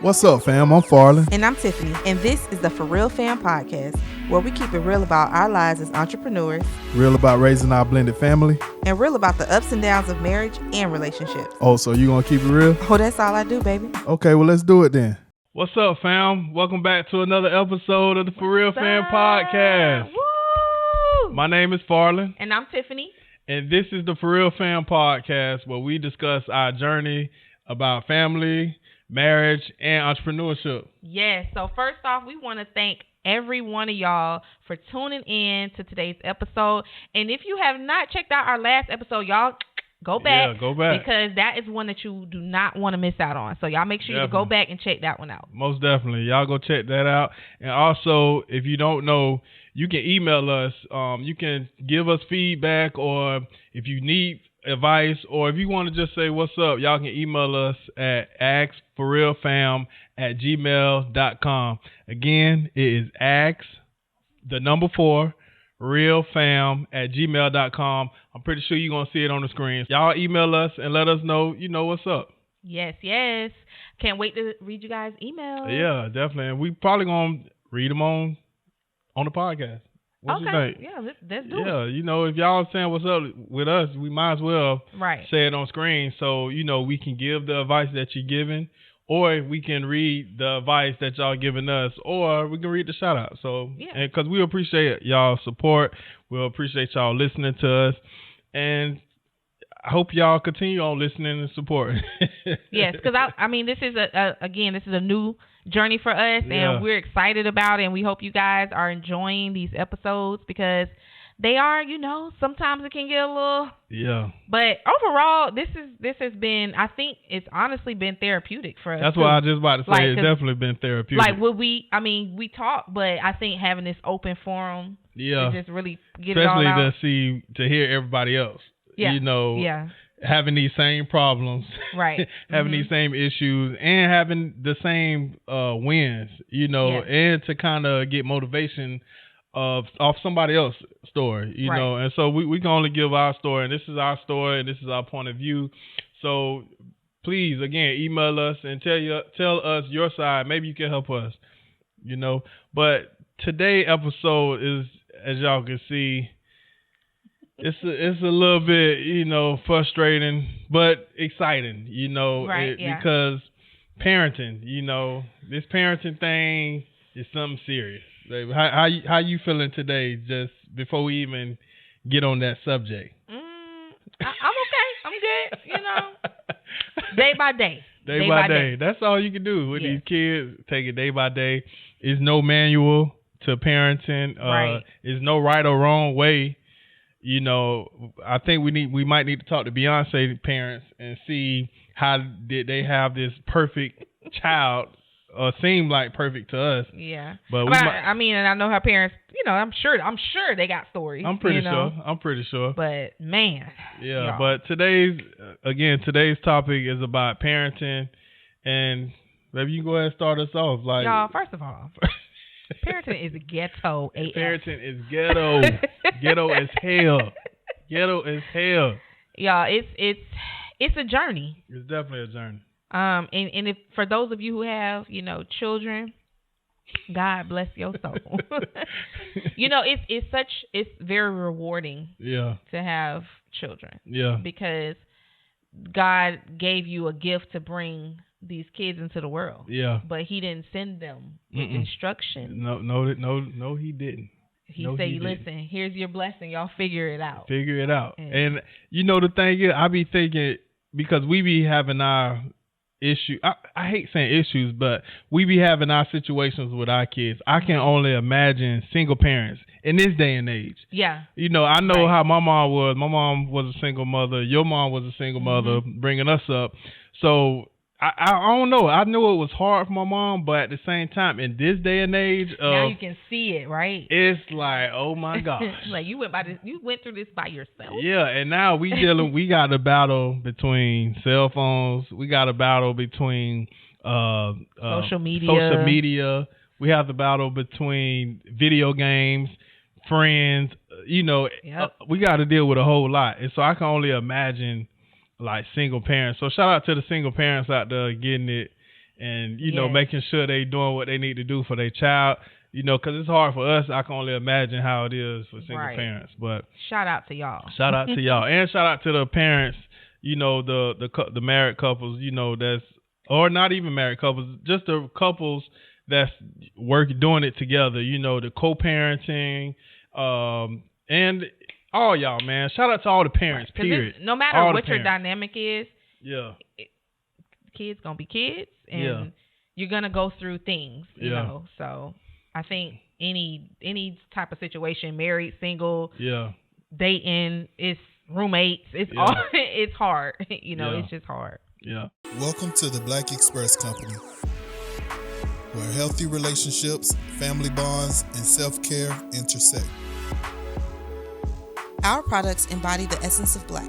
What's up, fam? I'm Farlan. And I'm Tiffanie. And this is the For Real Fam Podcast, where we keep it real about our lives as entrepreneurs, Real about raising our blended family, and real about the ups and downs of marriage and relationships. Oh, so you gonna keep it real? Oh, that's all I do, baby. Okay, well, let's do it then. What's up, fam? Welcome back to another episode of the For Real Fam Podcast. Woo! My name is Farlan. And I'm Tiffanie. And this is the For Real Fam Podcast, where we discuss our journey about family, marriage, and entrepreneurship. Yes. So first off, we want to thank every one of y'all for tuning in to today's episode. And if you have not checked out our last episode, y'all go back. Yeah, go back. Because that is one that you do not want to miss out on. So y'all make sure you go back and check that one out. Most definitely. Y'all go check that out. And also, if you don't know, you can email us. You can give us feedback, or if you need advice, or if you want to just say what's up, y'all can email us at askforrealfam@gmail.com. Again, it is realfam@gmail.com. I'm pretty sure you're going to see it on the screen. Y'all email us and let us know, what's up. Yes, yes. Can't wait to read you guys' emails. Yeah, definitely. And we probably going to read them on the podcast. What you think? Yeah, let's do it. Yeah, if y'all saying what's up with us, we might as well say it on screen so, we can give the advice that you're giving, or we can read the advice that y'all giving us, or we can read the shout out. So, because we appreciate y'all support. We'll appreciate y'all listening to us. And I hope y'all continue on listening and supporting. Yes, because this is this is a new journey for us, and we're excited about it, and we hope you guys are enjoying these episodes, because they are, sometimes it can get a little, but overall this has been, I think it's honestly been therapeutic for us. That's what I was just about to say. It's definitely been therapeutic. Like, we talk, but I think having this open forum, to just really get it all out. Especially to hear everybody else, having these same problems, right? Having these same issues, and having the same wins, and to kind of get motivation off somebody else's story, know. And so we can only give our story, and this is our story, and this is our point of view. So please, again, email us and tell us your side. Maybe you can help us, But today's episode is, as y'all can see, it's a little bit, frustrating, but exciting, because parenting, this parenting thing is something serious. Baby. How you feeling today, just before we even get on that subject? I'm okay. I'm good, Day by day. Day by day. That's all you can do with these kids. Take it day by day. There's no manual to parenting. There's no right or wrong way. I think we might need to talk to Beyonce parents and see how did they have this perfect child, or seem like perfect to us. Yeah, but and I know her parents. I'm sure they got stories. I'm pretty sure. But man, yeah. But today's topic is about parenting, and maybe you can go ahead and start us off. Like, y'all, first of all. Parenting is ghetto AF. Parenting is ghetto. Ghetto as hell. Ghetto as hell. Y'all, it's a journey. It's definitely a journey. And if for those of you who have, children, God bless your soul. It's very rewarding. Yeah. To have children. Yeah. Because God gave you a gift to bring these kids into the world. Yeah. But he didn't send them with instructions. No, he didn't. He said, listen, here's your blessing. Y'all figure it out. And the thing is, I be thinking, because we be having our issue. I hate saying issues, but we be having our situations with our kids. I can only imagine single parents in this day and age. Yeah. I know how my mom was. My mom was a single mother. Your mom was a single mother bringing us up. So I don't know. I knew it was hard for my mom, but at the same time, in this day and age, now you can see it, right? It's like, oh my gosh, like you went through this by yourself. Yeah, and now we got a battle between cell phones. We got a battle between social media. We have the battle between video games, friends. We got to deal with a whole lot, and so I can only imagine like single parents. So shout out to the single parents out there getting it and you know, making sure they doing what they need to do for their child. You know, because it's hard for us. I can only imagine how it is for single parents. But shout out to y'all. And shout out to the parents. You know, the married couples. You know, or not even married couples, just the couples that's doing it together. You know, the co-parenting, and all y'all, man. Shout out to all the parents. Period. No matter all what your dynamic is, kids gonna be kids, and you're gonna go through things. You know, so I think any type of situation, married, single, dating, it's roommates, it's all it's hard. You know, it's just hard. Yeah. Welcome to the Black Express Company, where healthy relationships, family bonds, and self-care intersect. Our products embody the essence of Black: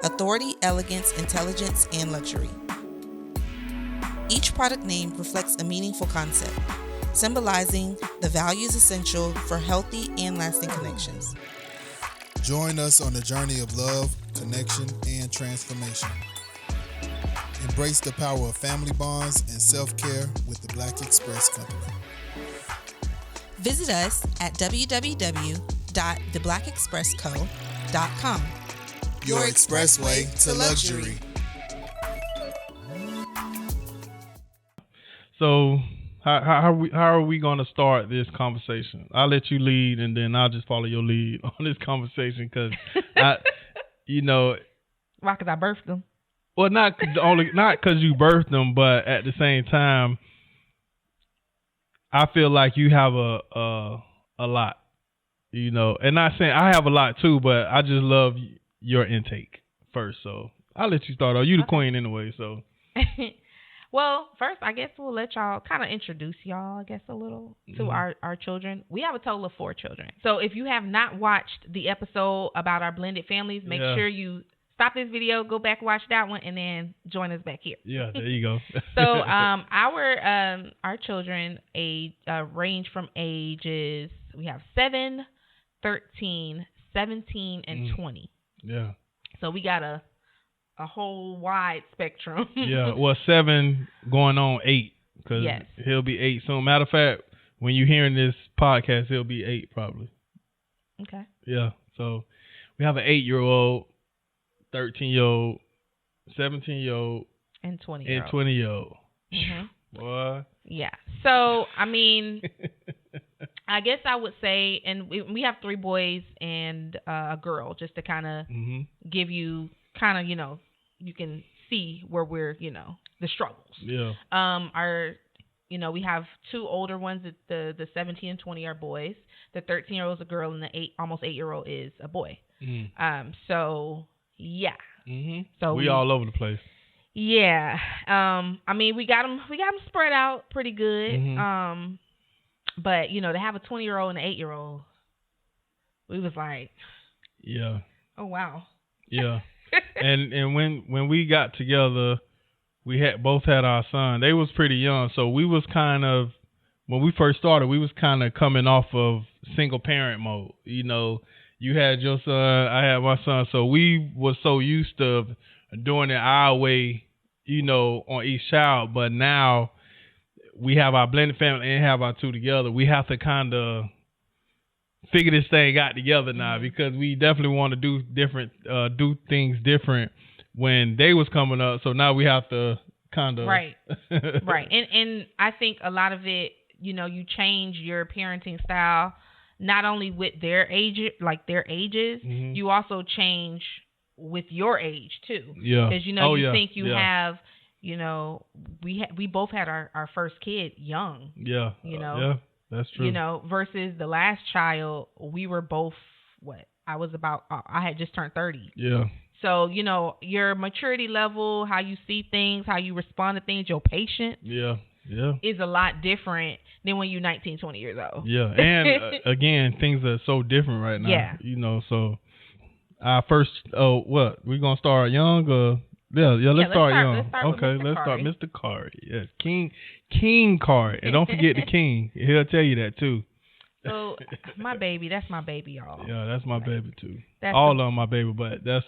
authority, elegance, intelligence, and luxury. Each product name reflects a meaningful concept, symbolizing the values essential for healthy and lasting connections. Join us on the journey of love, connection, and transformation. Embrace the power of family bonds and self-care with the Black Express Company. Visit us at www.theblackexpressco.com. Your expressway to luxury. So, how are we going to start this conversation? I'll let you lead, and then I'll just follow your lead on this conversation because you know, why? Because I birthed them. Well, not because you birthed them, but at the same time, I feel like you have a lot, you know, and not saying I have a lot too, but I just love your intake first. So I'll let you start. You the queen anyway, so. Well, first, I guess we'll let y'all kind of introduce y'all, I guess, a little to our children. We have a total of 4 children. So if you have not watched the episode about our blended families, make sure you stop this video, go back, watch that one, and then join us back here. Yeah, there you go. So our children range from ages, we have 7, 13, 17, and 20. Yeah. So we got a whole wide spectrum. Yeah, well, 7 going on 8 because he'll be 8 soon. Matter of fact, when you're hearing this podcast, he'll be 8 probably. Okay. Yeah, so we have an 8-year-old, 13-year-old, 17-year-old, and 20-year-old. And 20-year-old. Mm-hmm. Boy. Yeah. So, I mean, I guess I would say, and we have 3 boys and a girl, just to kind of give you kind of, you know, you can see where we're, you know, the struggles. Yeah. You know, we have 2 older ones. The 17 and 20 are boys. The 13-year-old is a girl, and the almost 8-year-old is a boy. So yeah. So we all over the place. Yeah. I mean, we got them spread out pretty good. But you know, to have a 20-year-old and an 8-year-old, we was like, yeah. Oh wow. Yeah. and when we got together, we both had our son. They was pretty young, so we was kind of, when we first started, we was kind of coming off of single parent mode. You know, you had your son, I had my son, so we was so used to doing it our way, you know, on each child. But now we have our blended family and have our 2 together. We have to kind of figure this thing out together now because we definitely want to do things different when they was coming up. So now we have to kind of right. And I think a lot of it, you know, you change your parenting style not only with their age, like their ages, you also change with your age too. Yeah. Because you know you think you have, you know, we both had our first kid young. Yeah. You know. Yeah. That's true. You know, versus the last child, we were both I had just turned 30. Yeah. So, you know, your maturity level, how you see things, how you respond to things, your patience. Yeah. Is a lot different than when you're 19, 20 years old. Yeah. And again, things are so different right now. Yeah. You know, so our first, we're going to start young or? Let's start young. Let's start Mr. Kari. Yes, King Kari. And don't forget the king. He'll tell you that too. So my baby, that's my baby, y'all. Yeah, that's my baby too. All of them my baby, but that's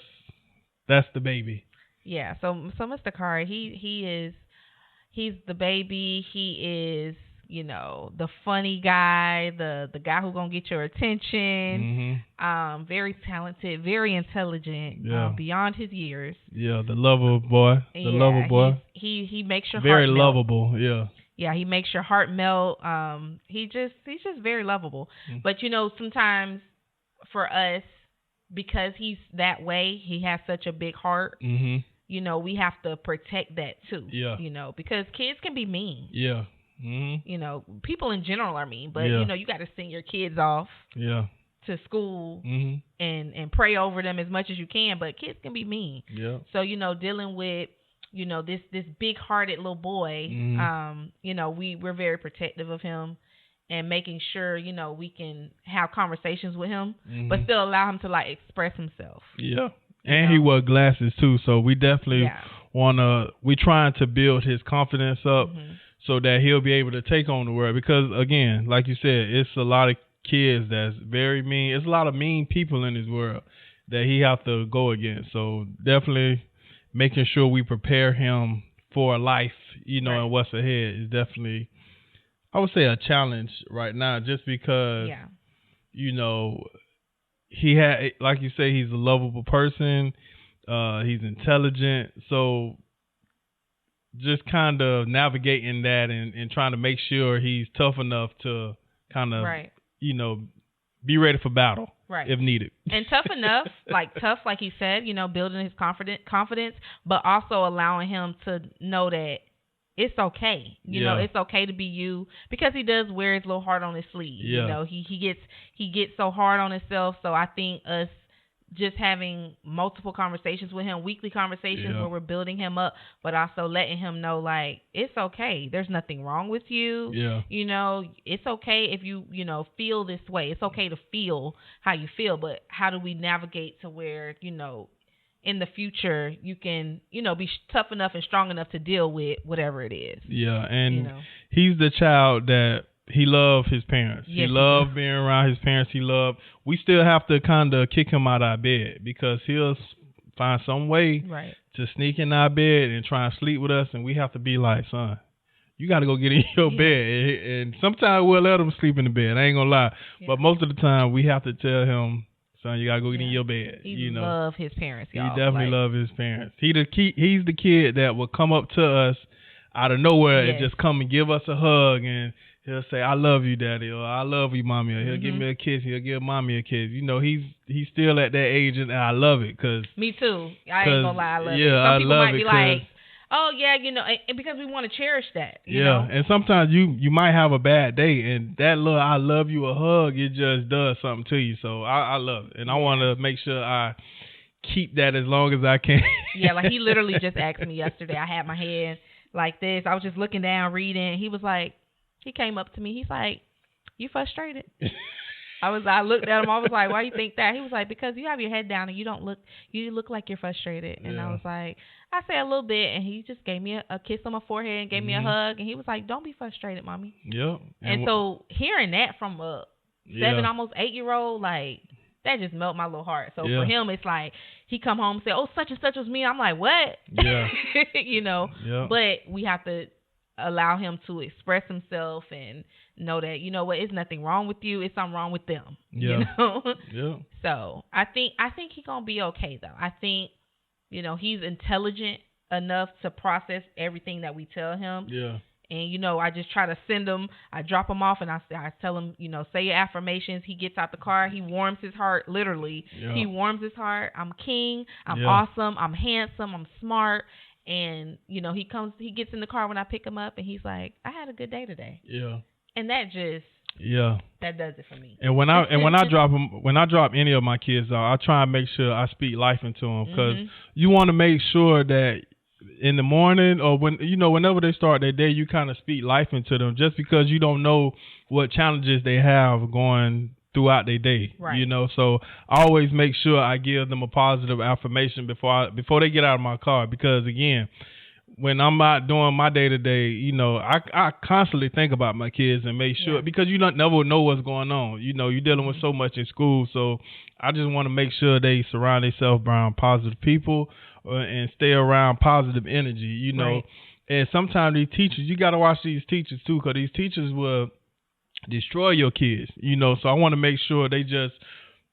the baby. Yeah. So Mr. Kari, he's the baby. He is, you know, the funny guy, the guy who's gonna get your attention. Very talented, very intelligent, beyond his years. Yeah, the lover boy. He makes your very heart melt. lovable. Yeah. Yeah, he makes your heart melt. He's just very lovable. But you know, sometimes for us, because he's that way, he has such a big heart. You know, we have to protect that too. Yeah. You know, because kids can be mean. Yeah. You know, people in general are mean, but you know, you got to send your kids off. Yeah. To school and pray over them as much as you can, but kids can be mean. Yeah. So you know, dealing with, you know, this big hearted little boy, you know, we're very protective of him and making sure, you know, we can have conversations with him, but still allow him to like express himself. Yeah. And he wore glasses too, so we definitely we trying to build his confidence up so that he'll be able to take on the world. Because again, like you said, it's a lot of kids that's very mean. It's a lot of mean people in this world that he have to go against. So definitely making sure we prepare him for life, you know, and what's ahead is definitely, I would say, a challenge right now, just because, you know, he had, like you say, he's a lovable person. He's intelligent. So just kind of navigating that and trying to make sure he's tough enough to kind of, you know, be ready for battle if needed. And tough enough, like he said, you know, building his confidence, but also allowing him to know that it's okay. You know, it's okay to be you, because he does wear his little heart on his sleeve. Yeah. You know, he gets so hard on himself. So I think us just having multiple conversations with him, weekly conversations where we're building him up, but also letting him know, like, it's okay. There's nothing wrong with you. Yeah. You know, it's okay if you know, feel this way. It's okay to feel how you feel, but how do we navigate to where, you know, in the future you can, you know, be tough enough and strong enough to deal with whatever it is. Yeah, and you know, he's the child that he loved his parents. Yes, he loved being around his parents. We still have to kind of kick him out of our bed, because he'll find some way to sneak in our bed and try and sleep with us. And we have to be like, son, you got to go get in your bed. And sometimes we'll let him sleep in the bed. I ain't going to lie. Yeah. But most of the time we have to tell him, son, you got to go get in your bed. He love his parents, y'all. He definitely love his parents. He's the kid that will come up to us out of nowhere and just come and give us a hug, and he'll say, I love you, Daddy, or I love you, Mommy, or he'll give me a kiss, he'll give Mommy a kiss. You know, he's still at that age, and I love it. Me too. I ain't gonna lie, I love it. Some people might be like, oh, yeah, you know, and because we want to cherish that. You know? And sometimes you might have a bad day, and that little I love you, a hug, it just does something to you. So I love it, and I want to make sure I keep that as long as I can. Yeah, like he literally just asked me yesterday. I had my head like this. I was just looking down, reading. He was like, he came up to me. He's like, you frustrated? I looked at him. I was like, why you think that? He was like, because you have your head down and you look like you're frustrated. And I was like, I say a little bit. And he just gave me a kiss on my forehead and gave me a hug. And he was like, don't be frustrated, Mommy. Yep. And so hearing that from a 7, almost 8-year-old, like, that just melted my little heart. So for him, it's like he come home and say, oh, such and such was me. I'm like, what? Yeah. You know, but we have to allow him to express himself and know that, you know what, it's nothing wrong with you. It's something wrong with them. Yeah. You know? Yeah. So I think he's going to be okay, though. I think, you know, he's intelligent enough to process everything that we tell him. Yeah. And, you know, I just try to send him, I drop him off and I tell him, you know, say your affirmations. He gets out the car. He warms his heart, literally. Yeah. He warms his heart. I'm king. I'm awesome. I'm handsome. I'm smart. And, you know, he gets in the car when I pick him up and he's like, I had a good day today. Yeah. And that just, that does it for me. And when I drop any of my kids out, I try and make sure I speak life into them, because you want to make sure that in the morning or whenever they start their day, you kind of speak life into them, just because you don't know what challenges they have going throughout their day, you know. So I always make sure I give them a positive affirmation before they get out of my car, because again, when I'm out doing my day to day, you know, I constantly think about my kids and make sure, because you don't never know what's going on. You know, you're dealing with so much in school, so I just want to make sure they surround themselves around positive people and stay around positive energy, you know, And sometimes these teachers, you got to watch these teachers too, because these teachers will destroy your kids, so I want to make sure they just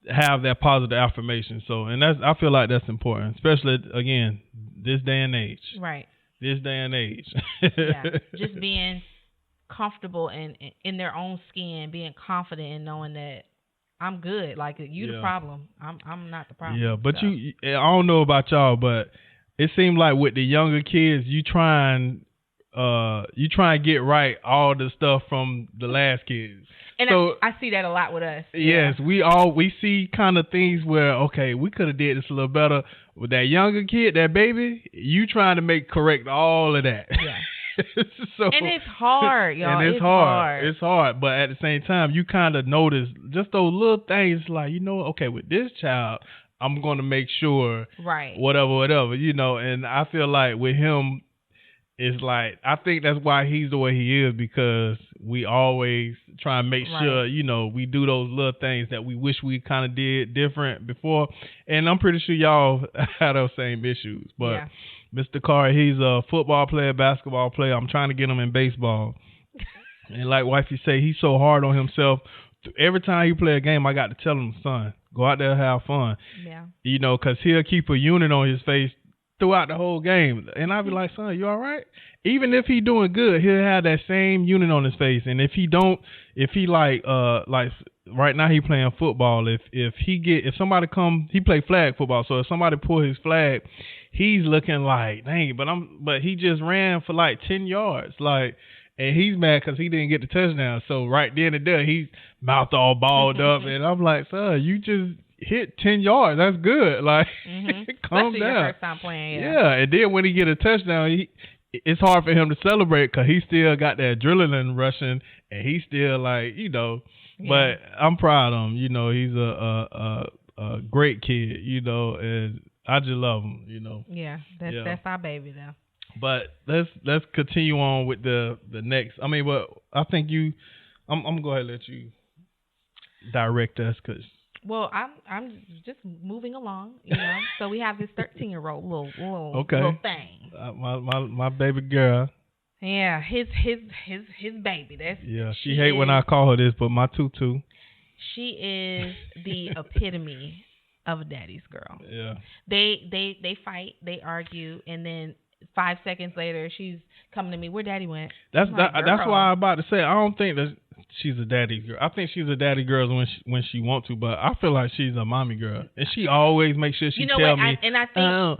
have that positive affirmation. So, and I feel like that's important, especially, again, this day and age. Right. This day and age. Yeah. Just being comfortable in their own skin, being confident in knowing that I'm good. Like, you the problem. I'm not the problem. Yeah, but I don't know about y'all, but it seems like with the younger kids, you try and get right all the stuff from the last kids. And so, I see that a lot with us. Yes, we see kind of things where, okay, we could have did this a little better. With that younger kid, that baby, you trying to correct all of that. Yeah. So, and it's hard, y'all. And it's hard. It's hard. But at the same time, you kind of notice just those little things like, okay, with this child, I'm going to make sure whatever, and I feel like with him, it's like, I think that's why he's the way he is, because we always try and make sure, we do those little things that we wish we kind of did different before. And I'm pretty sure y'all have those same issues. But Mr. Carr, he's a football player, basketball player. I'm trying to get him in baseball. And like wifey say, he's so hard on himself. Every time he play a game, I got to tell him, son, go out there and have fun. Yeah. Because he'll keep a unit on his face throughout the whole game. And I'll be like, son, you all right? Even if he doing good, he'll have that same unit on his face. And if he like right now he playing football, if somebody come, he play flag football. So if somebody pull his flag, he's looking like, dang, but he just ran for like 10 yards. And he's mad because he didn't get the touchdown. So right then and there, he's mouth all balled up. And I'm like, son, you just hit 10 yards. That's good. Calm down. Your first time playing, yeah. And then when he get a touchdown, it's hard for him to celebrate because he still got that adrenaline rushing, and he's still But I'm proud of him. He's a great kid. And I just love him. Yeah, that's our baby though. But let's continue on with the next. I mean, but I think I'm gonna go ahead and let you direct us, cause. Well, I'm just moving along, So we have this 13-year-old little thing. My baby girl. Yeah, his baby. She hate when I call her this, but my tutu. She is the epitome of a daddy's girl. Yeah. They fight, they argue, and then 5 seconds later, she's coming to me. Where daddy went? That's why I'm about to say. I don't think that she's a daddy girl. I think she's a daddy girl when she wants to, but I feel like she's a mommy girl, and she always makes sure she tell me. I think,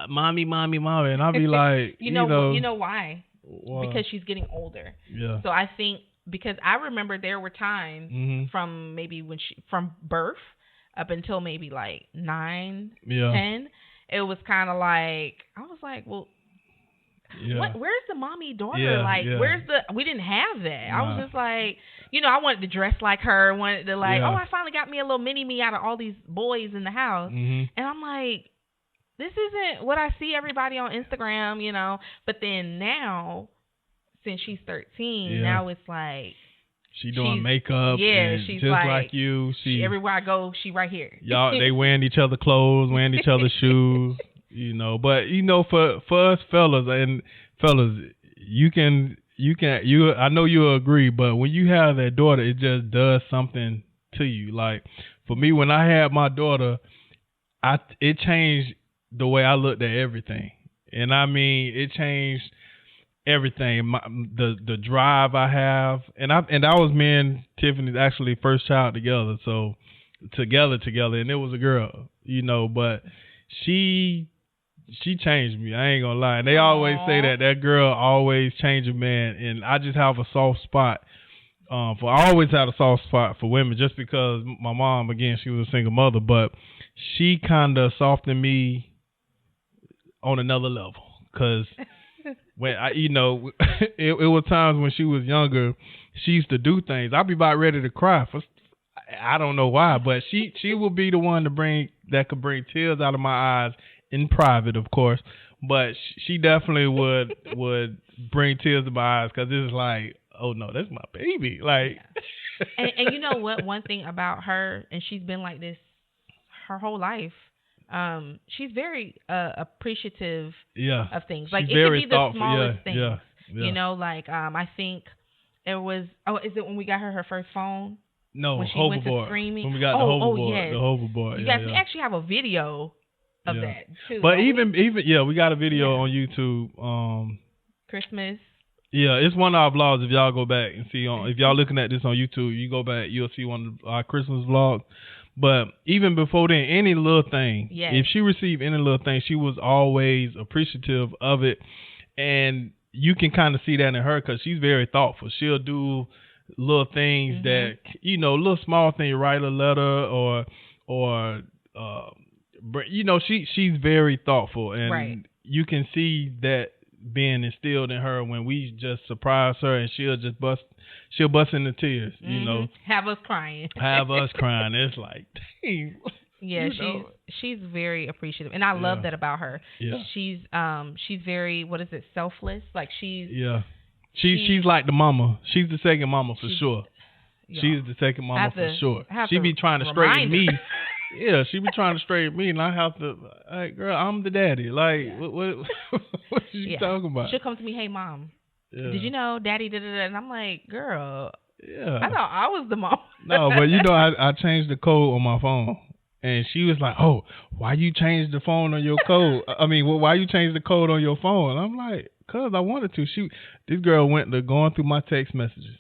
mommy, and I'll be like, you know why? Because she's getting older. Yeah. So I think because I remember there were times from maybe from birth up until maybe like 9, 10. It was kind of like, I was like, well, where's the mommy daughter? Where's we didn't have that. I was just like, I wanted to dress like her. Wanted to I finally got me a little mini me out of all these boys in the house. And I'm like, this isn't what I see everybody on Instagram, But then now, since she's 13, now it's like, she's doing makeup. Yeah, she's just like you. She everywhere I go, she right here. Y'all, they wearing each other clothes, wearing each other's shoes. But for us fellas, I know you'll agree, but when you have that daughter, it just does something to you. Like for me, when I had my daughter, it changed the way I looked at everything, and I mean, it changed everything. The drive I have, and that was me and Tiffany's actually first child together. So together, and it was a girl, but she changed me. I ain't gonna lie. And they always say that girl always change a man, and I just have a soft spot. I always had a soft spot for women, just because my mom, again, she was a single mother, but she kind of softened me on another level, because. When it was times when she was younger, she used to do things. I'd be about ready to cry. I don't know why, but she would be the one that could bring tears out of my eyes in private, of course. But she definitely would bring tears to my eyes, because it's like, oh no, that's my baby. Like, and you know what? One thing about her, and she's been like this her whole life. she's very appreciative of things. Like, she's it could very be the thoughtful. smallest things. Yeah. You know, like, I think it was, is it when we got her first phone? No, when she went to hoverboard. screaming. When we got the hoverboard. Yes. The hoverboard. You guys, we actually have a video of that too. But even we got a video on YouTube. Christmas. Yeah, it's one of our vlogs. If y'all go back and see, if y'all looking at this on YouTube, you go back, you'll see one of our Christmas vlogs. But even before then, any little thing, if she received any little thing, she was always appreciative of it. And you can kind of see that in her because she's very thoughtful. She'll do little things that, you know, little small thing, write a letter or you know, she's very thoughtful. And you can see that being instilled in her when we just surprise her, and she'll bust into tears, you know. Have us crying. It's like, dang. Yeah, she's very appreciative, and I love that about her. Yeah. She's very, what is it, selfless? Like, she's like the mama. She's the second mama for sure. She's the second mama for sure. She be trying to straighten me. Yeah, she be trying to straighten me, and I have to, like, girl, I'm the daddy. Like, what is she talking about? She'll come to me, hey, mom, did you know daddy did it? And I'm like, girl, I thought I was the mom. No, but you know, I changed the code on my phone. And she was like, oh, why you changed the phone on your code? I mean, why you changed the code on your phone? And I'm like, because I wanted to. This girl went to going through my text messages.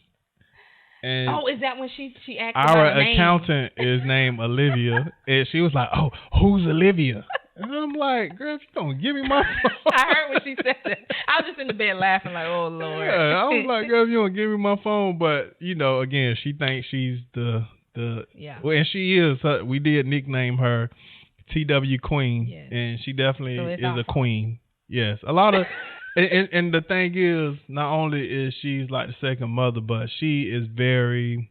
And is that when she asked our about a name? Accountant is named Olivia. And she was like, oh, who's Olivia? And I'm like, girl, you don't give me my phone. I heard when she said that. I was just in the bed laughing like, oh, Lord. Yeah, I was like, girl, you don't give me my phone. But, you know, again, she thinks she's well, and she is. We did nickname her TW Queen, and she definitely is a queen. Yes, a lot of, and the thing is, not only is she's like the second mother, but she's very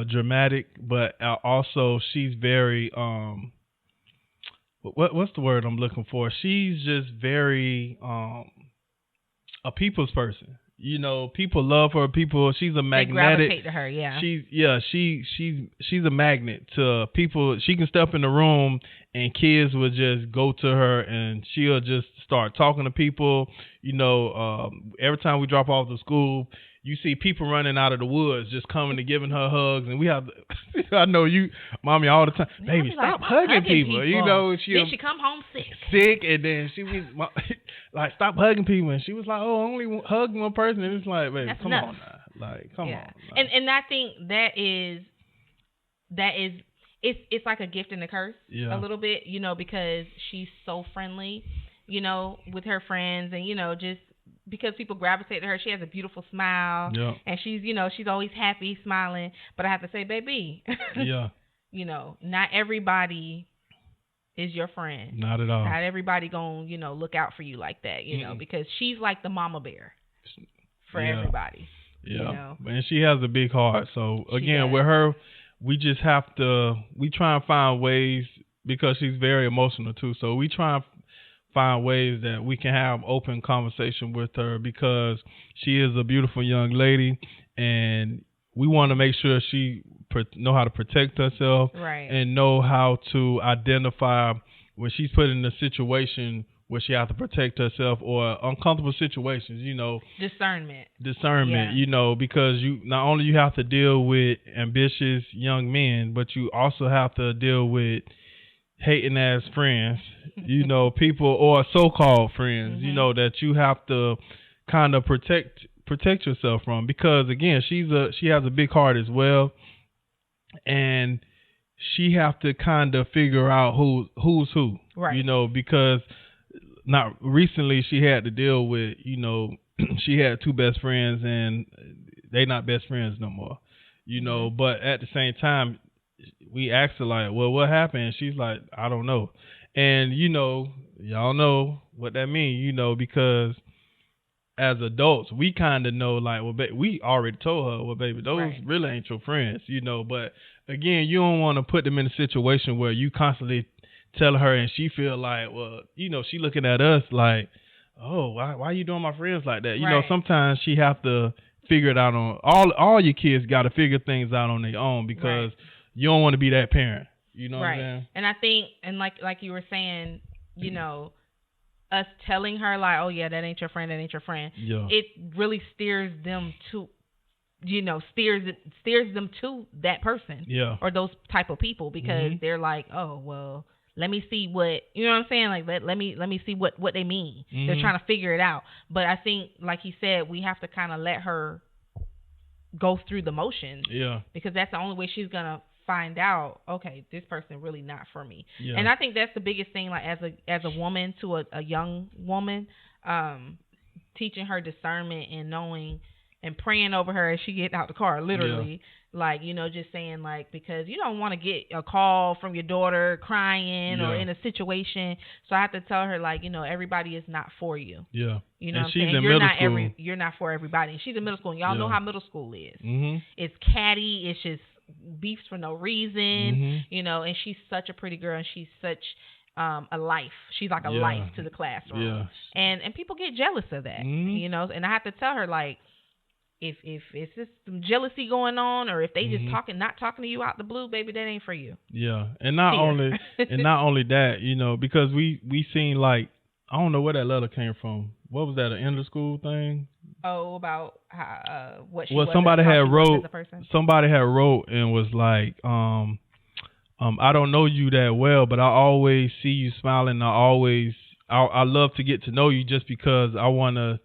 dramatic, but also she's very what's the word I'm looking for? She's just very a people's person. You know, people love her. She's a magnetic. They gravitate to her, yeah. She's a magnet to people. She can step in the room and kids will just go to her and she'll just start talking to people. You know, every time we drop off to school, you see people running out of the woods just coming and giving her hugs, and we have. I know you, mommy, all the time. Baby, stop hugging people. You know, then she come home sick, and then she was like, stop hugging people, and she was like, oh, only hug one person, and it's like, baby, come on now, like, come on. Now. And I think that is it's like a gift and a curse a little bit, you know, because she's so friendly, you know, with her friends, and you know, just. Because people gravitate to her, she has a beautiful smile, and she's always happy, smiling. But I have to say, baby, you know, not everybody is your friend. Not at all. Not everybody gonna, look out for you like that, you know, because she's like the mama bear for everybody. Yeah, you know? And she has a big heart. So again, with her, we just have to. We try and find ways because she's very emotional too. So we try and find ways that we can have open conversation with her because she is a beautiful young lady, and we want to make sure she know how to protect herself and know how to identify when she's put in a situation where she has to protect herself or uncomfortable situations, you know. Discernment, you know, because you not only you have to deal with ambitious young men, but you also have to deal with hating ass friends, you know, people or so-called friends, you know, that you have to kind of protect yourself from, because again, she has a big heart as well, and she have to kind of figure out who's who, you know, because not recently she had to deal with, you know, she had two best friends and they not best friends no more, you know, but at the same time, we asked her like, well, what happened? And she's like, I don't know. And, you know, y'all know what that means, you know, because as adults, we kind of know like, well, we already told her, well, baby, those really ain't your friends, you know. But again, you don't want to put them in a situation where you constantly tell her and she feel like, well, you know, she looking at us like, oh, why you doing my friends like that? You know, sometimes she have to figure it out on all your kids got to figure things out on their own because you don't want to be that parent. You know what I'm right. saying? And I think, and like you were saying, you know, us telling her like, oh yeah, that ain't your friend, Yeah. it really steers them to, you know, steers them to that person, or those type of people, because they're like, oh well, let me see what, you know what I'm saying, like let me see what they mean. They're trying to figure it out. But I think, like he said, we have to kind of let her go through the motions, because that's the only way she's gonna find out, okay, this person really not for me. And I think that's the biggest thing, like as a woman to a young woman, teaching her discernment and knowing and praying over her as she get out the car, literally, like, you know, just saying, like, because you don't want to get a call from your daughter crying or in a situation. So I have to tell her, like, you know, everybody is not for you. You know, and what I'm she's saying? in You're middle not school. you're not for everybody. And she's in middle school, and y'all know how middle school is. It's catty. It's just beefs for no reason, you know. And she's such a pretty girl, and she's such a life. She's like a life to the classroom. And people get jealous of that, you know. And I have to tell her, like, if it's just some jealousy going on, or if they just not talking to you out the blue, baby, that ain't for you. And not only that, you know, because we seen, like, I don't know where that letter came from. What was that, an end of school thing? Oh, about how, what she was. Well, somebody had wrote. Somebody had wrote and was like, I don't know you that well, but I always see you smiling. I love to get to know you, just because I want to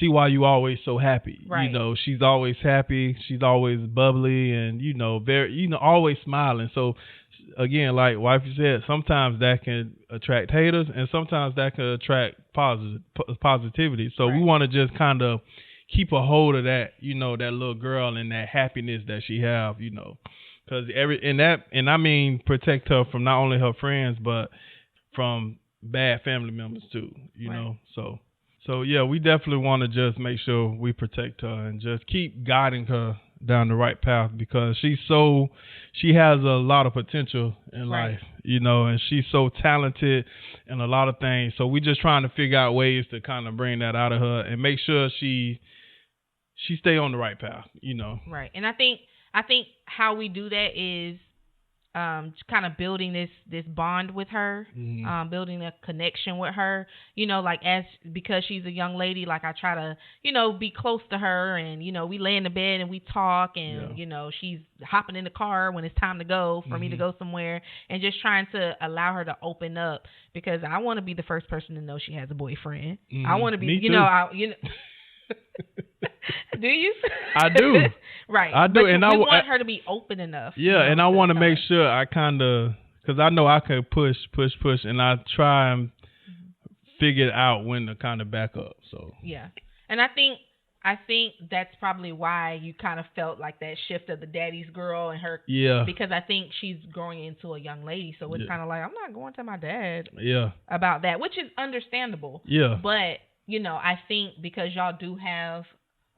see why you always so happy. You know, she's always happy. She's always bubbly, and, you know, very, you know, always smiling. So again, like wifey said, sometimes that can attract haters, and sometimes that can attract positivity. So we want to just kind of keep a hold of that, you know, that little girl and that happiness that she have, you know, because and I mean, protect her from not only her friends, but from bad family members too, you know. So yeah, we definitely want to just make sure we protect her and just keep guiding her down the right path, because she has a lot of potential in life, you know, and she's so talented in a lot of things. So we just trying to figure out ways to kind of bring that out of her and make sure she stay on the right path, you know. Right. And I think how we do that is kind of building this bond with her, building a connection with her, you know, like, because she's a young lady, like, I try to, you know, be close to her, and, you know, we lay in the bed and we talk, and, you know, she's hopping in the car when it's time to go for me to go somewhere, and just trying to allow her to open up, because I want to be the first person to know she has a boyfriend. I want to be, you know, do you? I do. Right. I do. But and we I want her to be open enough. Yeah, you know, and I want to make sure I kind of, because I know I can push, and I try and figure out when to kind of back up. So yeah, and I think that's probably why you kind of felt like that shift of the daddy's girl and her. Yeah. Because I think she's growing into a young lady, so it's kind of like, I'm not going to my dad. Yeah. About that, which is understandable. Yeah. But, you know, I think because y'all do have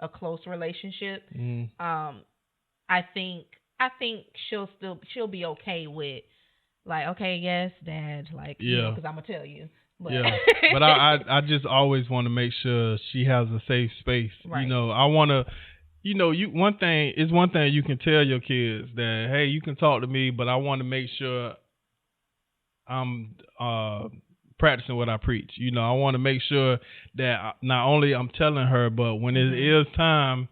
a close relationship, I think she'll be okay with, like, okay, yes, dad, like, you know, because I'm gonna tell you. But. Yeah, but I just always want to make sure she has a safe space. Right. You know, I want to, you know, one thing you can tell your kids that, hey, you can talk to me, but I want to make sure I'm practicing what I preach. You know, I want to make sure that not only I'm telling her, but when it is time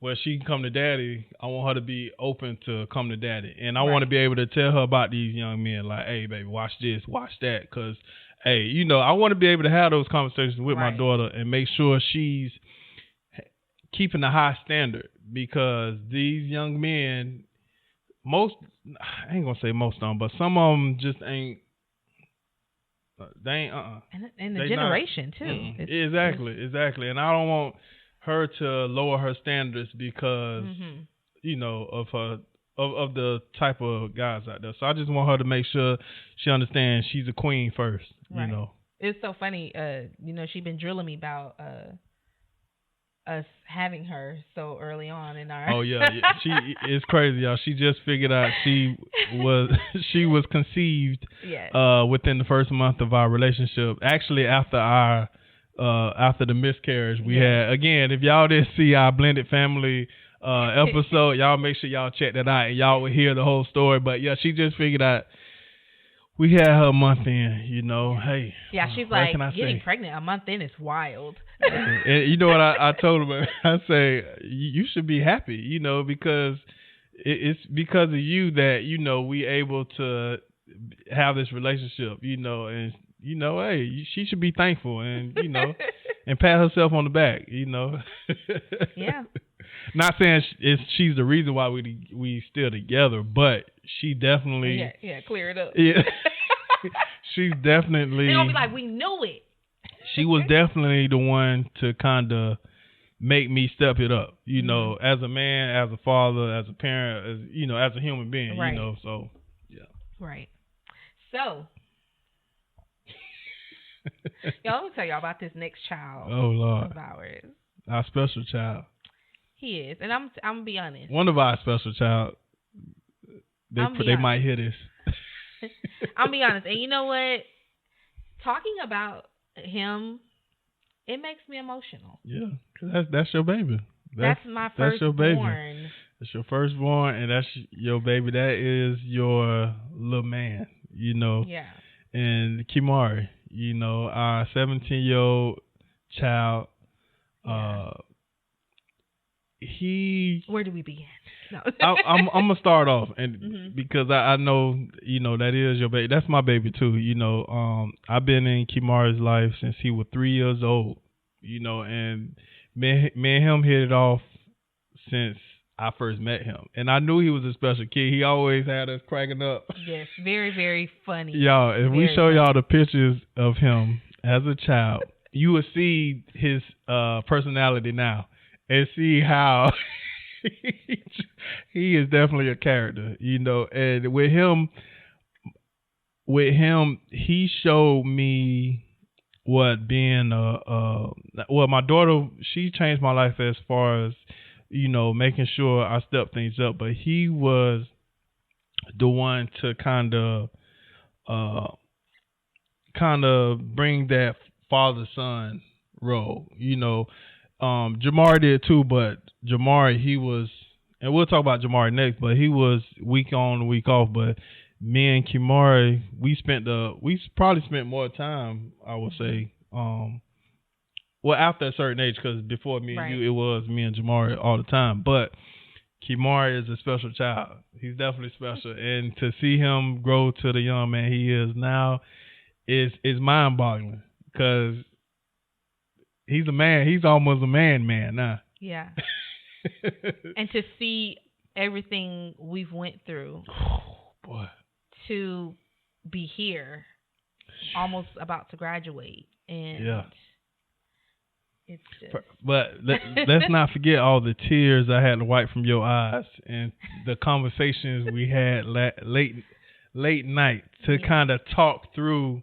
where she can come to daddy, I want her to be open to come to daddy. And I want to be able to tell her about these young men, like, hey, baby, watch this, watch that. Because, hey, you know, I want to be able to have those conversations with my daughter and make sure she's keeping a high standard, because these young men, I ain't going to say most of them, but some of them just ain't. They ain't and the generation not, too. Exactly. And I don't want her to lower her standards because you know of her of the type of guys out there. So I just want her to make sure she understands she's a queen first. Right. You know. It's so funny. You know, she's been drilling me about us having her so early on in our. Oh yeah, it's crazy, y'all. She just figured out she was conceived within the first month of our relationship. Actually, after the miscarriage we had. Again, if y'all didn't see our blended family episode. Y'all make sure y'all check that out and y'all will hear the whole story. But yeah, she just figured out we had her a month in, you know. Hey. Yeah, she's like, getting pregnant a month in is wild. And you know what I told her? I say, you should be happy, you know, because it's because of you that, you know, we able to have this relationship, you know, and, you know, hey, she should be thankful and, you know, and pat herself on the back, you know. Yeah. Not saying she's the reason why we still together, but she definitely. Yeah, clear it up. Yeah. She's definitely. They're going to be like, we knew it. She was definitely the one to kind of make me step it up, you know, as a man, as a father, as a parent, as, you know, as a human being, right. You know, so, yeah. Right. So, y'all, let me tell y'all about this next child. Oh, Lord. Of ours. Our special child. He is. And I'm going to be honest. One of our special child, they might hear this. I'm going to be honest. And you know what? Talking about him, it makes me emotional. Yeah, cause that's your baby. That's my firstborn. That's your baby. That's your firstborn, and that's your baby. That is your little man, you know. Yeah. And Kimari, you know, our 17-year-old child. Yeah. Where do we begin? No. I'm gonna start off, and because I know, you know, that is your baby. That's my baby too. You know, I've been in Kimari's life since he was 3 years old. You know, and me and him hit it off since I first met him, and I knew he was a special kid. He always had us cracking up. Yes, very, very funny. Y'all, if we show y'all the pictures of him as a child, you will see his personality now. And see how he is definitely a character, you know. And with him, he showed me what being well, my daughter, she changed my life as far as, you know, making sure I step things up. But he was the one to kind of bring that father-son role, you know. Jamar did too, but Jamar, he was, and we'll talk about Jamar next, but he was week on, week off. But me and Kimari, we probably spent more time, I would say, well, after a certain age, because before me and you, it was me and Jamar all the time. But Kimari is a special child. He's definitely special, and to see him grow to the young man he is now is mind-boggling, because he's a man. He's almost a man now. Yeah. And to see everything we've went through, boy, to be here, almost about to graduate, and it's just. But let's not forget all the tears I had to wipe from your eyes, and the conversations we had late night to kind of talk through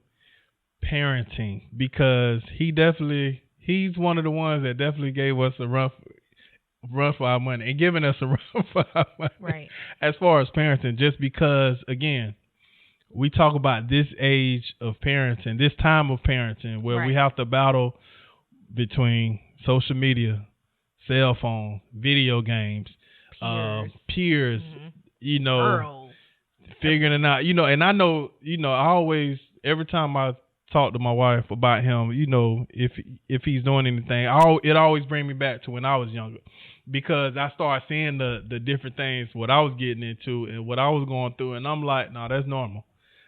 parenting, because he's one of the ones that definitely gave us a run for our money, and giving us a run for our money. Right. As far as parenting, just because, again, we talk about this age of parenting, this time of parenting, where we have to battle between social media, cell phone, video games, peers, you know, figuring it out, you know. And I know, you know, I always, every time I talk to my wife about him, you know, if he's doing anything, it always brings me back to when I was younger, because I started seeing the different things, what I was getting into and what I was going through, and I'm like, no, that's normal.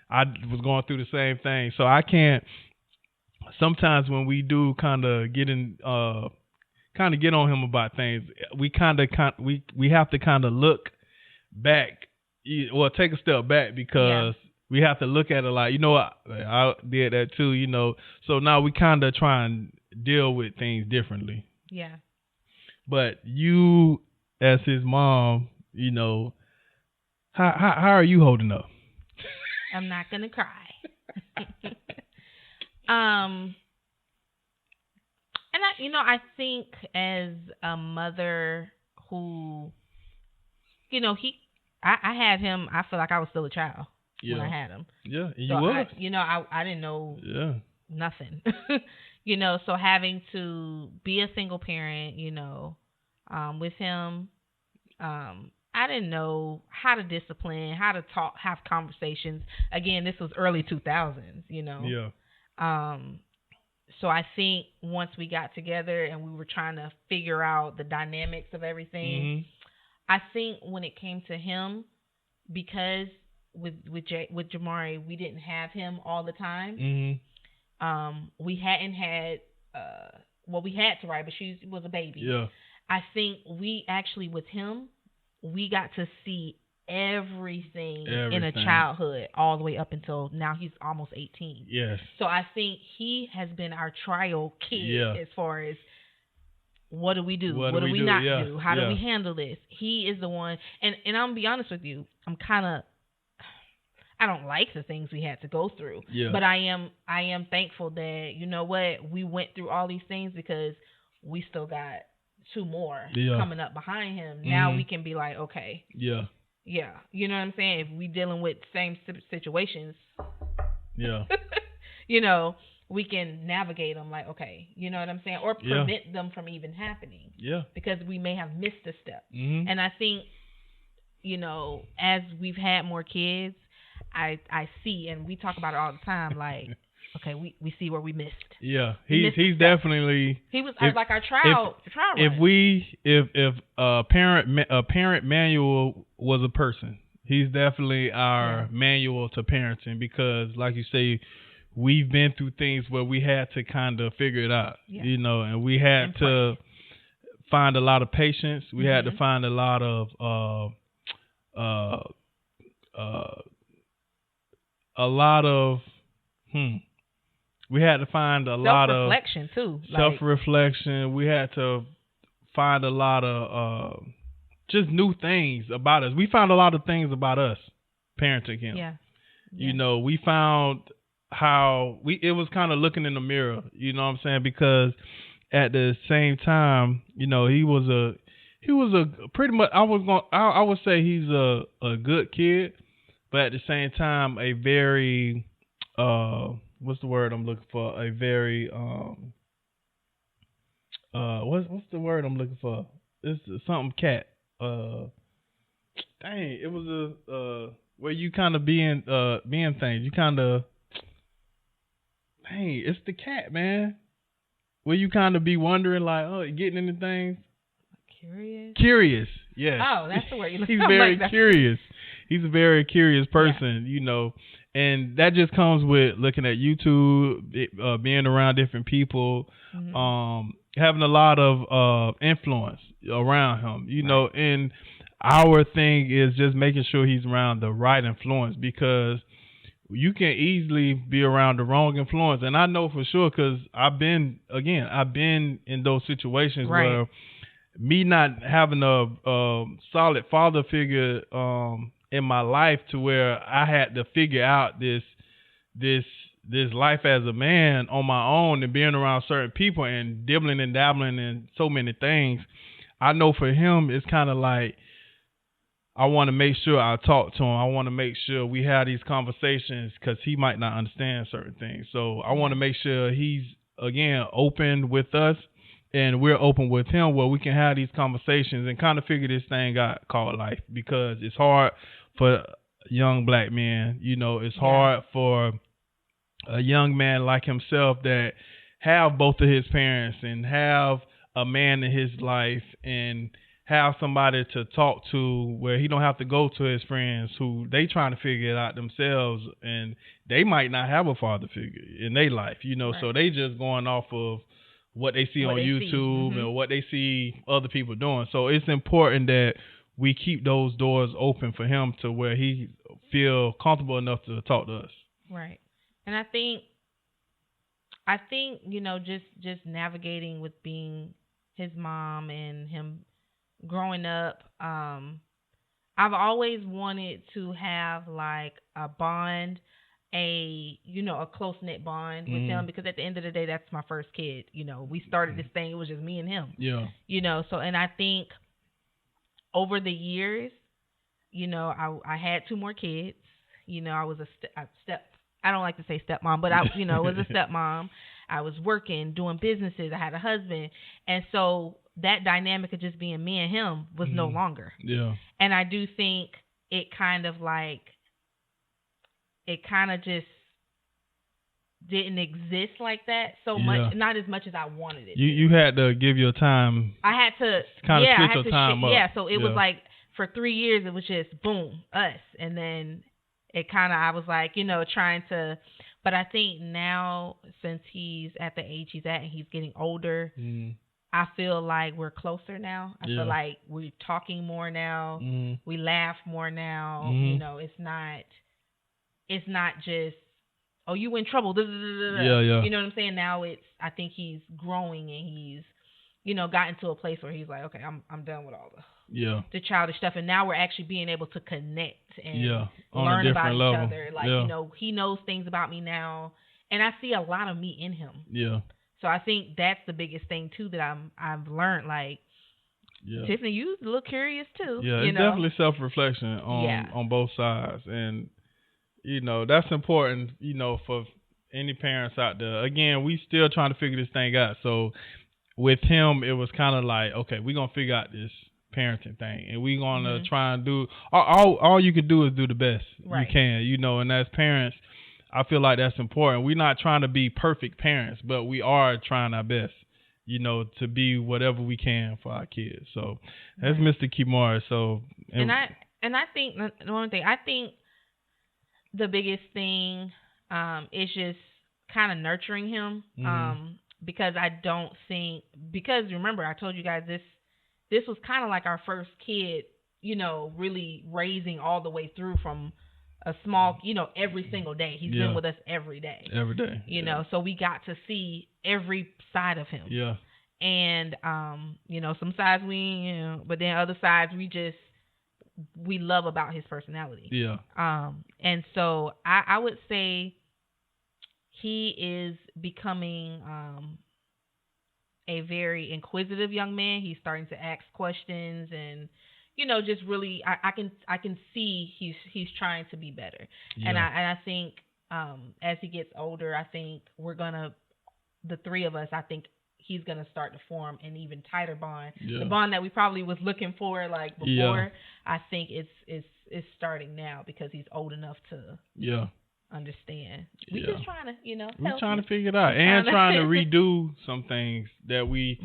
I was going through the same thing, so I can't. Sometimes when we do kind of get on him about things, we have to kind of look back, or take a step back, because we have to look at it like, you know what, I did that too, you know. So now we kind of try and deal with things differently. Yeah. But you, as his mom, you know, how are you holding up? I'm not gonna cry. And I think as a mother who, you know, I had him, I feel like I was still a child when I had him. Yeah, you was. I didn't know nothing. You know, so having to be a single parent, you know, with him, I didn't know how to discipline, how to talk, have conversations. Again, this was early 2000s, Yeah. So I think once we got together and we were trying to figure out the dynamics of everything, I think when it came to him, because with Jamari, we didn't have him all the time. We hadn't had, we had Tariah, but she was a baby. Yeah. I think we actually, with him, we got to see everything in a childhood all the way up until now. He's almost 18. Yes. So I think he has been our trial kid as far as what do we do? What do we not do? How do we handle this? He is the one. And I'm going to be honest with you. I don't like the things we had to go through. Yeah. But I am thankful that, you know what, we went through all these things because we still got 2 more coming up behind him. Now we can be like, okay. Yeah. Yeah. You know what I'm saying? If we dealing with same situations. Yeah. We can navigate them like, okay. You know what I'm saying? Or prevent them from even happening. Yeah. Because we may have missed a step. And I think, as we've had more kids, I see, and we talk about it all the time, like, okay, we see where we missed. Yeah, he's definitely. He was like our trial. If a parent manual was a person, he's definitely our manual to parenting, because, like you say, we've been through things where we had to kind of figure it out, and we had to find a lot of patience. We had to find a lot of we had to find a lot of self-reflection too. Self-reflection. We had to find a lot of just new things about us. We found a lot of things about us parenting him. Yeah. We found how it was kind of looking in the mirror, you know what I'm saying? Because at the same time, he was a pretty much, I would say he's a good kid, but at the same time, a very what's the word I'm looking for? A very what's the word I'm looking for? It's something cat. It was a where you kind of being things. You kind of it's the cat, man. Where you kind of be wondering like, getting into things. Curious. Yeah. Oh, that's the word you're looking for. He's very curious. He's a very curious person, and that just comes with looking at YouTube, being around different people, having a lot of influence around him, and our thing is just making sure he's around the right influence, because you can easily be around the wrong influence. And I know for sure, because I've been in those situations where me not having a solid father figure in my life, to where I had to figure out this life as a man on my own, and being around certain people and dibbling and dabbling in so many things. I know for him, it's kind of like, I want to make sure I talk to him. I want to make sure we have these conversations, because he might not understand certain things. So I want to make sure he's, again, open with us, and we're open with him, where we can have these conversations and kind of figure this thing out called life, because it's hard for young black men. It's hard for a young man like himself that have both of his parents and have a man in his life and have somebody to talk to, where he don't have to go to his friends who they trying to figure it out themselves, and they might not have a father figure in their life, so they just going off of what they see on YouTube and what they see other people doing. So it's important that we keep those doors open for him, to where he feel comfortable enough to talk to us. Right. And I think just navigating with being his mom and him growing up, I've always wanted to have like a bond, a close-knit bond with him, because at the end of the day, that's my first kid. We started this thing, it was just me and him. Yeah. So, and I think over the years, I had 2 more kids. I was a step. I don't like to say stepmom, but I was a stepmom. I was working, doing businesses. I had a husband. And so that dynamic of just being me and him was no longer. Yeah. And I do think it kind of just didn't exist like that so much, not as much as I wanted it. You had to give your time. I had to kind of split your time up. Yeah, so it was like for 3 years it was just boom, us, and then it kind of I was like, you know, trying to. But I think now since he's at the age he's at and he's getting older, I feel like we're closer now. I feel like we're talking more now. We laugh more now. You know, it's not just, oh, you in trouble. Yeah. You know what I'm saying? Now I think he's growing and he's, you know, gotten to a place where he's like, okay, I'm done with all the childish stuff. And now we're actually being able to connect and learn about each other. Like, you know, he knows things about me now and I see a lot of me in him. Yeah. So I think that's the biggest thing too that I've learned. Like, Tiffany, you look curious too. Yeah, it's definitely self-reflection on both sides. And you know, that's important, you know, for any parents out there. Again, we still trying to figure this thing out. So with him, it was kind of like, okay, we're going to figure out this parenting thing. And we're going to try and do, all you can do is do the best you can, you know. And as parents, I feel like that's important. We're not trying to be perfect parents, but we are trying our best, you know, to be whatever we can for our kids. So that's Mr. Kimar. So, and I think, one thing, I think, the biggest thing is just kind of nurturing him because I don't think, because remember I told you guys this was kind of like our first kid, you know, really raising all the way through from a small, you know, every single day. He's been with us every day. Every day. You know, so we got to see every side of him. Yeah. And, you know, some sides but then other sides we love about his personality. Yeah. And so I would say he is becoming a very inquisitive young man. He's starting to ask questions and, you know, just really I can see he's trying to be better. Yeah. And I think as he gets older, I think the three of us, I think he's going to start to form an even tighter bond. Yeah. The bond that we probably was looking for like before, I think it's starting now because he's old enough to understand. We just trying to, you know, we're trying to figure it out and trying to redo some things that we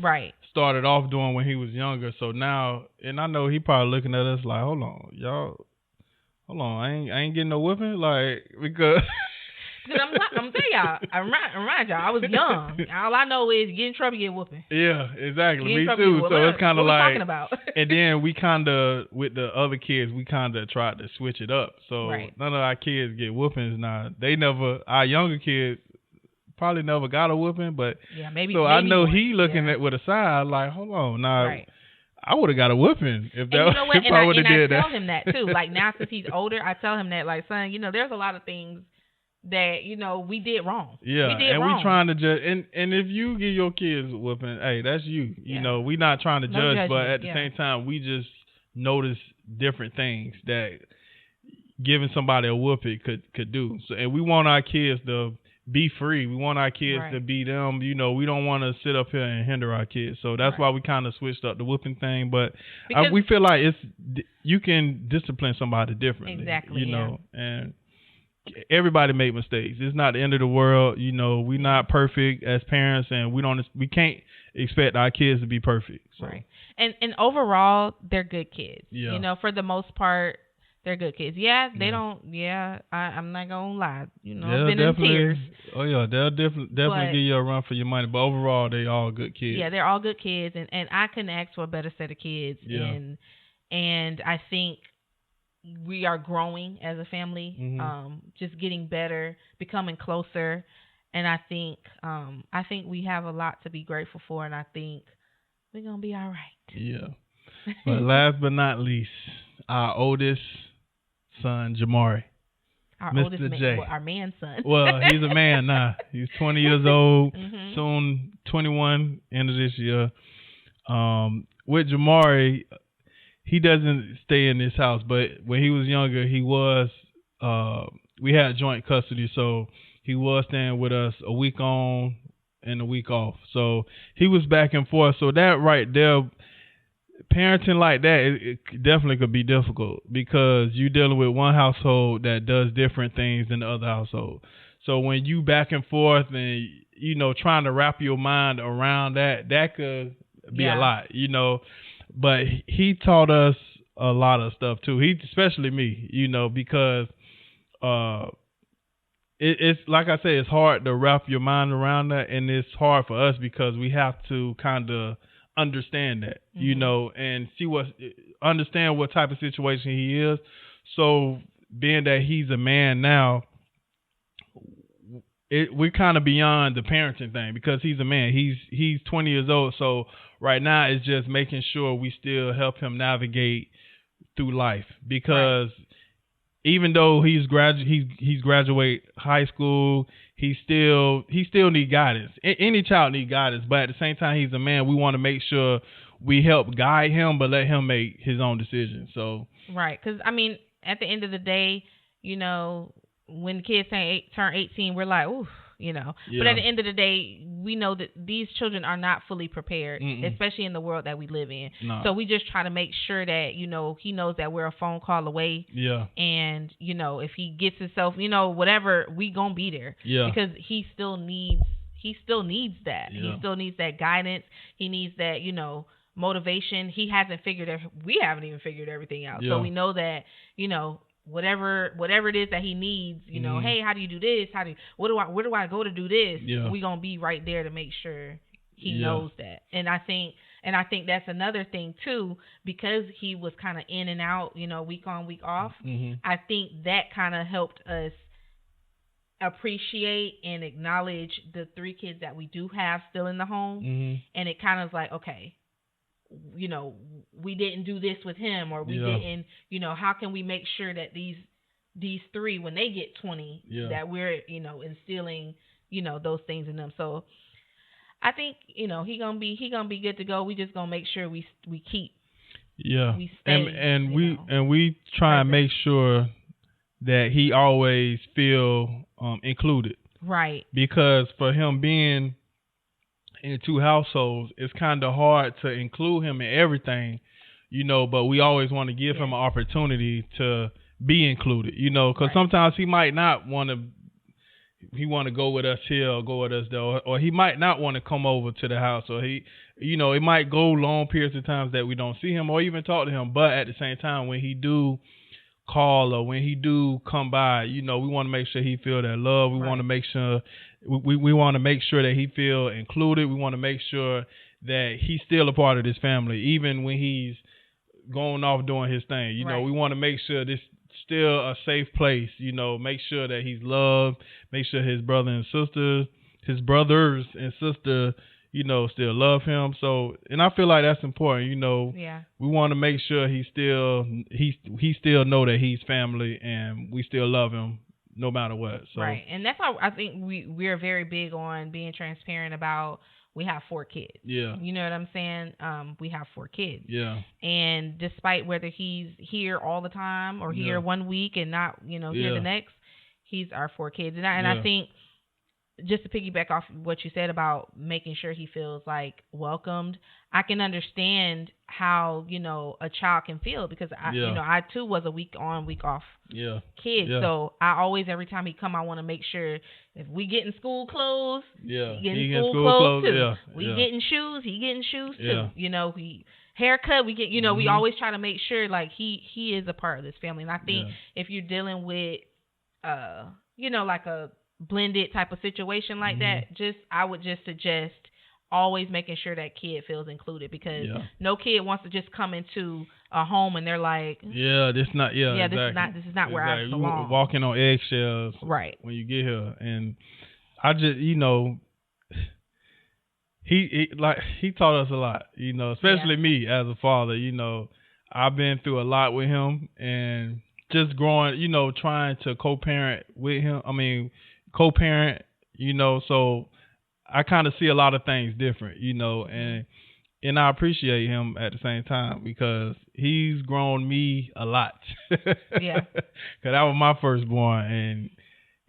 started off doing when he was younger. So now, and I know he probably looking at us like, hold on, I ain't getting no whipping, like, because I'm telling y'all, I remind y'all, I was young. All I know is get in trouble, get whooping. Yeah, exactly. Me too. So it's kind of like, talking about? And then we kind of, with the other kids, we kind of tried to switch it up. So none of our kids get whoopings now. Our younger kids probably never got a whooping, but maybe. So I know he looking at with a side like, hold on, now. I would have got a whooping if I would have did that. I tell him that too. Like now, since he's older, I tell him that, like, son, you know, there's a lot of things that, you know, we did wrong. Yeah, we trying to judge. And if you give your kids a whooping, hey, that's you. You know, we not trying to judge, but at the same time, we just notice different things that giving somebody a whooping could do. So, and we want our kids to be free. We want our kids to be them. You know, we don't want to sit up here and hinder our kids. So that's why we kind of switched up the whooping thing. But we feel like you can discipline somebody differently. Exactly. You know, and everybody make mistakes. It's not the end of the world. You know, we're not perfect as parents, and we can't expect our kids to be perfect. So. Right. And overall, they're good kids. Yeah. You know, for the most part, they're good kids. Yeah, they don't. Yeah, I'm not gonna lie. You know, I've been in tears. Oh yeah, they'll definitely give you a run for your money. But overall, they all good kids. Yeah, they're all good kids, and I couldn't ask for a better set of kids. Yeah. And I think we are growing as a family, just getting better, becoming closer, and I think we have a lot to be grateful for, and I think we're gonna be all right. Yeah. But last but not least, our oldest son, Jamari. Our Mr. oldest J. Our man son. Well, he's a man now. He's 20 years old, soon 21, end of this year. With Jamari, he doesn't stay in this house, but when he was younger, we had joint custody, so he was staying with us a week on, and a week off. So he was back and forth. So that right there, parenting like that, it definitely could be difficult because you're dealing with one household that does different things than the other household. So when you back and forth and, you know, trying to wrap your mind around that could be a lot, you know. But he taught us a lot of stuff too. Especially me, you know, because it's like I say, it's hard to wrap your mind around that, and it's hard for us because we have to kind of understand that, you know, and understand what type of situation he is. So being that he's a man now, we're kind of beyond the parenting thing because he's a man. He's 20 years old. So right now it's just making sure we still help him navigate through life because even though he's graduate high school, he still need guidance. Any child need guidance, but at the same time he's a man. We want to make sure we help guide him, but let him make his own decisions. So because I mean, at the end of the day, you know, when the kids turn 18, we're like, ooh, you know. Yeah. But at the end of the day, we know that these children are not fully prepared, especially in the world that we live in. No. So we just try to make sure that, you know, he knows that we're a phone call away. Yeah. And, you know, if he gets himself, you know, whatever, we gonna be there. Yeah. Because he still needs that. Yeah. He still needs that guidance. He needs that, you know, motivation. We haven't even figured everything out. Yeah. So we know that, you know, whatever it is that he needs, you know, hey, how do you do this? Where do I go to do this? Yeah. We're gonna be right there to make sure he knows that. And I think that's another thing too, because he was kind of in and out, you know, week on, week off. I think that kind of helped us appreciate and acknowledge the 3 kids that we do have still in the home. And it kind of like, okay, you know, we didn't do this with him, or we didn't, you know, how can we make sure that these 3, when they get 20, that we're, you know, instilling, you know, those things in them. So I think, you know, he gonna be good to go. We just gonna make sure we keep. Yeah. We stay, and we try and make sure that he always feel included. Right. Because for him being in 2 households, it's kind of hard to include him in everything, you know, but we always want to give him an opportunity to be included, you know, because sometimes he might not want to go with us here or go with us there, or he might not want to come over to the house, or he, you know, it might go long periods of times that we don't see him or even talk to him. But at the same time, when he do call or when he do come by, you know, we want to make sure he feel that love. We want to make sure we want to make sure that he feel included. We want to make sure that he's still a part of this family, even when he's going off doing his thing. You know, we want to make sure this still a safe place. You know, make sure that he's loved. Make sure his brothers and sister, you know, still love him. So, and I feel like that's important. You know, we want to make sure he still know that he's family and we still love him no matter what. So. Right, and that's why I think we're very big on being transparent about. We have 4 kids. Yeah. You know what I'm saying? We have 4 kids. Yeah. And despite whether he's here all the time or here 1 week and not, you know, here the next, he's our 4 kids. And I think, just to piggyback off what you said about making sure he feels like welcomed, I can understand how, you know, a child can feel, because you know, I too was a week on, week off kid. Yeah. So I always, every time he come, I want to make sure if we getting school clothes, he getting school clothes too. Yeah. We getting shoes, he getting shoes too. You know, haircut, we get, you know, we always try to make sure like he is a part of this family. And I think if you're dealing with, you know, like a blended type of situation like that, I would just suggest always making sure that kid feels included, because no kid wants to just come into a home and they're like, this is not where I belong. You're walking on eggshells when you get here. And I just, you know, he taught us a lot, you know, especially me as a father. You know, I've been through a lot with him, and just growing, you know, trying to co-parent with him. I mean, co-parent, you know, so I kind of see a lot of things different, you know, and I appreciate him at the same time, because he's grown me a lot. Yeah. Because I was my firstborn, and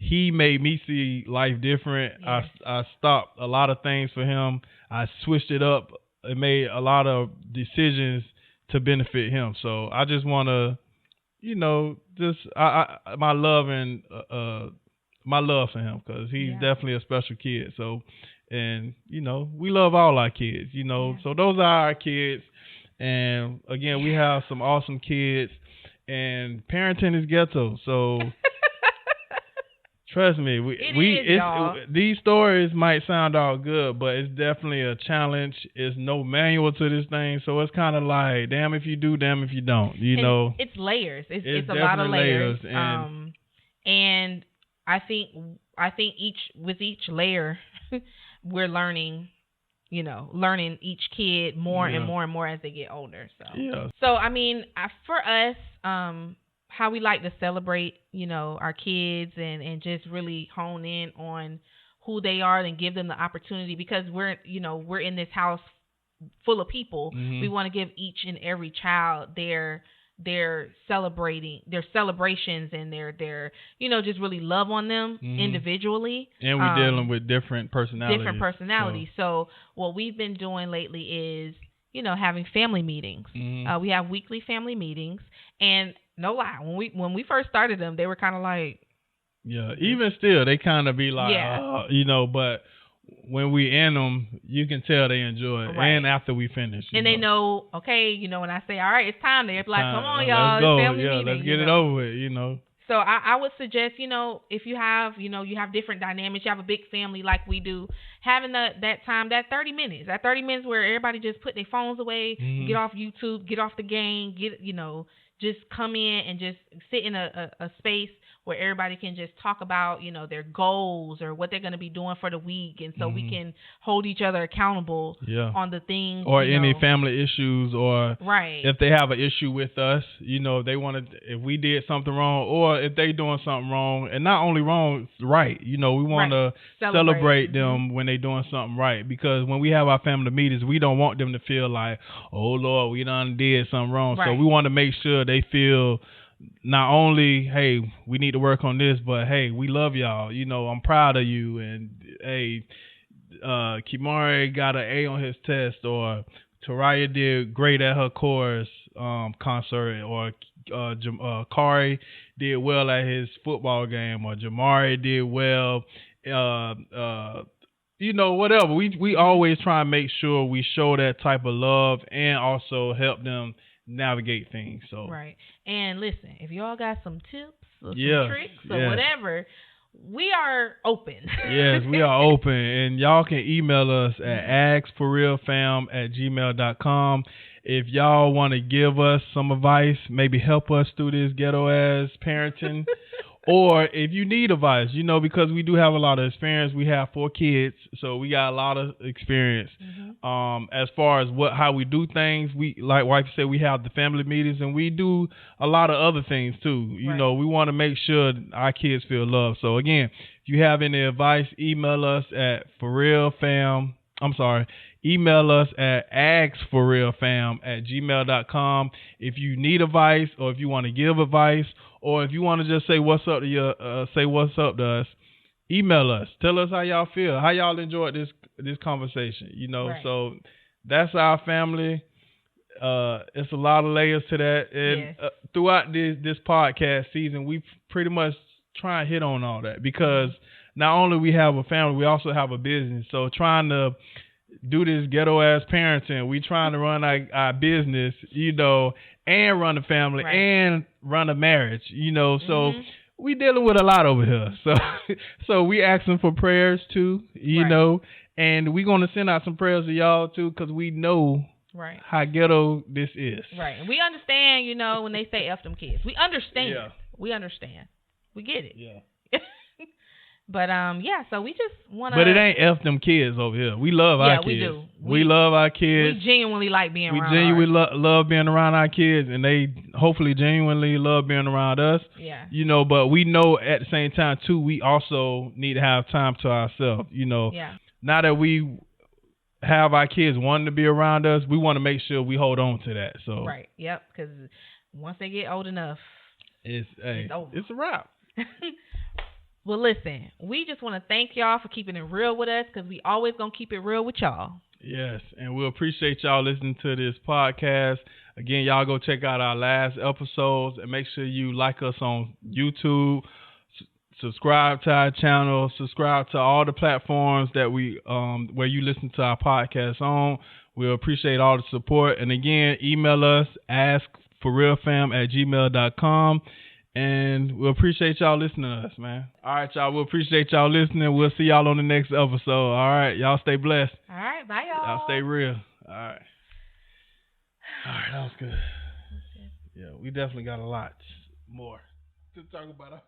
he made me see life different. Yes. I stopped a lot of things for him. I switched it up and made a lot of decisions to benefit him. So I just want to, my love for him, because he's definitely a special kid. So, and we love all our kids. So those are our kids. And again, we have some awesome kids. And parenting is ghetto. So. Trust me, these stories might sound all good, but it's definitely a challenge. There's no manual to this thing, so it's kind of like, damn if you do, damn if you don't. It's layers. It's a lot of layers. And I think each layer, we're learning each kid more and more and more as they get older. So I mean, for us, how we like to celebrate, our kids and just really hone in on who they are and give them the opportunity, because we're in this house full of people. Mm-hmm. We want to give each and every child their celebrations and their just really love on them individually. And we're dealing with different personalities. So what we've been doing lately is, having family meetings. We have weekly family meetings, and no lie, when we first started them, they were kind of like, even still, they kind of be like, but when we end them, you can tell they enjoy it. Right. And after we finish. And they know, okay, when I say, all right, it's time, they're like, come on, y'all, it's family meeting. Let's get it over with, So I would suggest, if you have, you have different dynamics, you have a big family like we do, having that time, that 30 minutes where everybody just put their phones away, get off YouTube, get off the game, just come in and just sit in a space where everybody can just talk about, their goals or what they're going to be doing for the week. And so we can hold each other accountable on the things. Or any family issues, or right. if they have an issue with us, if they if we did something wrong, or if they doing something wrong, and not only wrong, right. We want to celebrate them when they doing something right. Because when we have our family meetings, we don't want them to feel like, oh Lord, we done did something wrong. Right. So we want to make sure they feel not only, hey, we need to work on this, but hey, we love y'all. I'm proud of you. And hey, Kimari got an A on his test, or Taraya did great at her chorus concert, or Kari did well at his football game, or Jamari did well. Whatever. We always try and make sure we show that type of love and also help them navigate things. So right. And listen, if y'all got some tips or some tricks or whatever, we are open. Yes, we are open, and y'all can email us at askforrealfam@gmail.com if y'all want to give us some advice, maybe help us through this ghetto ass parenting. Or if you need advice, because we do have a lot of experience. We have 4 kids, so we got a lot of experience. As far as how we do things, we, like wife said, we have the family meetings, and we do a lot of other things too. We want to make sure our kids feel loved. So again, if you have any advice, email us at email us at askforrealfam@gmail.com if you need advice, or if you want to give advice, or if you want to just say what's up to us. Email us. Tell us how y'all feel, how y'all enjoyed this conversation. Right. So that's our family. It's a lot of layers to that, and throughout this podcast season, we pretty much try and hit on all that, because not only we have a family, we also have a business. So trying to do this ghetto ass parenting, we trying to run our business, and run a family and run a marriage, so we dealing with a lot over here. So we asking for prayers too, and we going to send out some prayers to y'all too, because we know how ghetto this is. Right. And we understand, when they say F them kids, we understand. Yeah. We understand. We get it. Yeah. But so we just want to. But it ain't F them kids over here. We love our kids. Yeah, we do. We love our kids. We genuinely like being around. We genuinely love being around our kids, and they hopefully genuinely love being around us. Yeah. But we know at the same time too, we also need to have time to ourselves. Yeah. Now that we have our kids wanting to be around us, we want to make sure we hold on to that. So. Right. Yep. Because once they get old enough, it's a wrap. Well, listen, we just want to thank y'all for keeping it real with us, because we always going to keep it real with y'all. Yes, and we appreciate y'all listening to this podcast. Again, y'all go check out our last episodes and make sure you like us on YouTube, subscribe to our channel, subscribe to all the platforms that we where you listen to our podcast on. We appreciate all the support. And again, email us, askforrealfam@gmail.com. And we appreciate y'all listening to us, man. All right, y'all. We appreciate y'all listening. We'll see y'all on the next episode. All right. Y'all stay blessed. All right. Bye, y'all. Y'all stay real. All right. All right. That was good. Yeah, we definitely got a lot more to talk about.